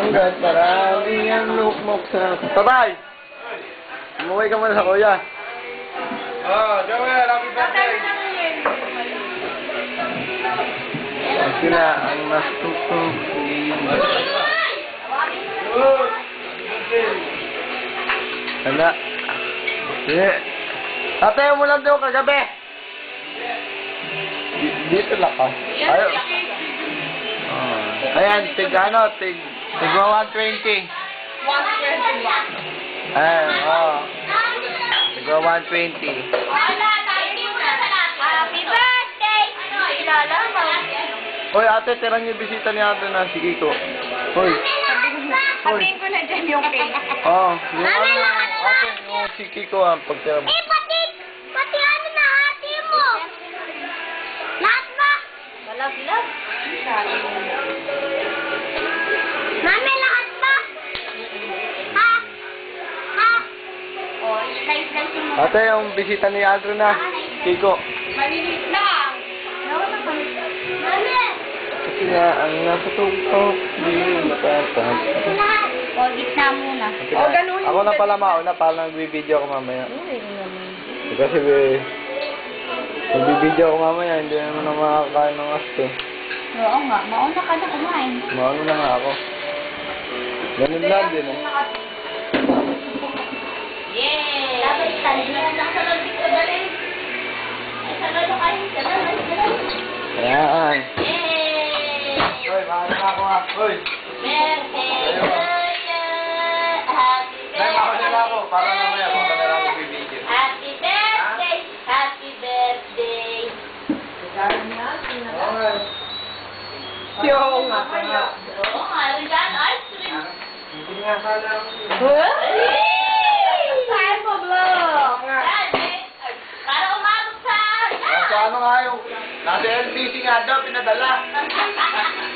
Hanggat marami ang lukmok sa... Tatay! Umuwi ka muna sa kuya. Joel, happy birthday! Sila ang nasutok. Hala. Yeah. Tatay mo lang daw kagabi. Dito lang ka. Ayaw. Ayan, tig 120. 120. Ayan, tig 120. Happy birthday! Kilala mo? Hoy, ate, tira niyo bisita ni ate na si Kiko. Hoy. Sabihin ko na dyan yung cake. Yung ate, yung si Kiko ang pagtira mo. Pati ano na ate mo? Lahat ba? Malaglag. Mami, lahat ba? Ha? Slice mo. Ate, yung bisita ni Aldro na. Kiko. Malinis lang. Mami! Sila ang nasutok. Di matatas. Gitna muna. Ganun. Ako na pala mauna, para nagbibideo ako mamaya. Kasi nagbibideo ako mamaya, hindi naman ako makakain ng asto. Oo nga, mauna ka na kumain. Mauna na nga ako. Ganun lang din eh. Yay! Dapat talihan lang sa lobby ko dali. Ay, sa lolo kayo. Ayan. Yay! Hoy, mauna na ako ha. Hoy. Birthday to you. Happy Dahil mauna na ako, para birthday mamaya to kung you. kamera ako bibideo. Happy birthday! Happy birthday! Oo nga. Oo nga, regalo ice cream. Hindi nga sana ako. Saan mo, vlog? Para umabot sa... So ano nga yung, nasa LBC nga daw, pinadala.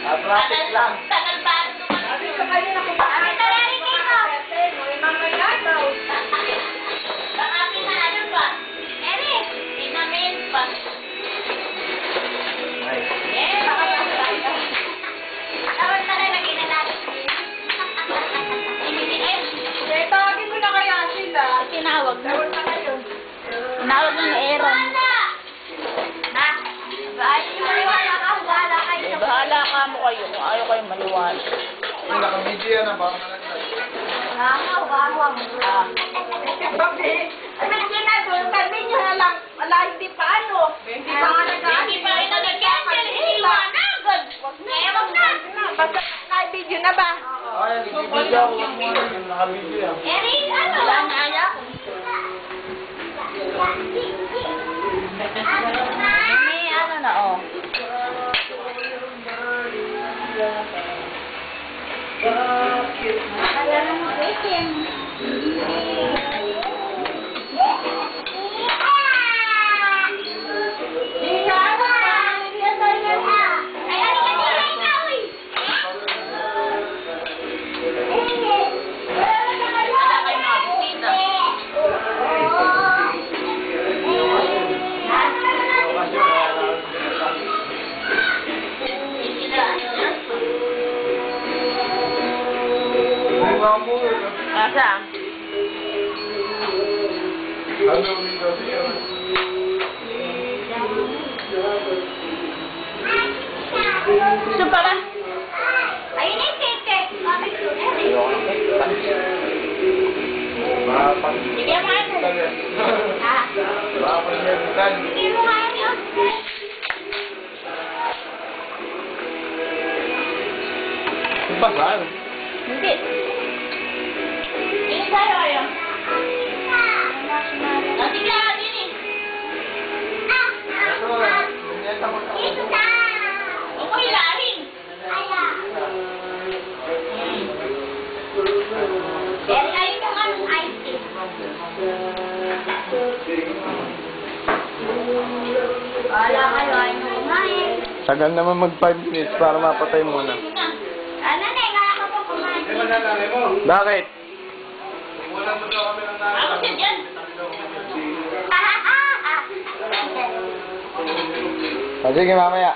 Traffic lang. Tagal pa. Sabi ko kayo na kumaan. Ito na rin kayo. Mamaya daw. Baka pinalo pa. Eric, pinamin pa. Eh, baka pa. Tawag na rin ang ginanapit. Tawagin mo na kaya sila. Tinawag na. Tinawag na ni Aaron. Ha? Ayun, maliwala ka. Bahala kayo. Bahala ka mo kayo kung ayaw kayo maliwala. Yung nakamidyo yan, baka malaglag. Nakakawawa mo. Sabi niyo na lang, wala, hindi pa ano. Hindi pa nga nag-ano. Hindi pa rin nag-cancel. Iniwanan. Ewan na. Basta na-video na ba? Ay, nagbibidyo ako. Yung nakabidyo yan. Eric, ano? Wala na anak. May ano na oh. Kaya na mo waiting. Asa? Gusto pala? Ayun na yung cake. Mami ko. Sige mo ano? Ha? Sige mo nga yun. Basal. Hindi. Ini sa'yo ayun. Sige nga din eh. Huwag mo hilahin. Pero ayun yung anong ice cream. Wala kayo, ayun yung kumain. Tagal naman mag 5 minutes para mapatay muna. Ano na, kaya ka pa kumain. Bakit? Ako siya dyan. Sige, mamaya.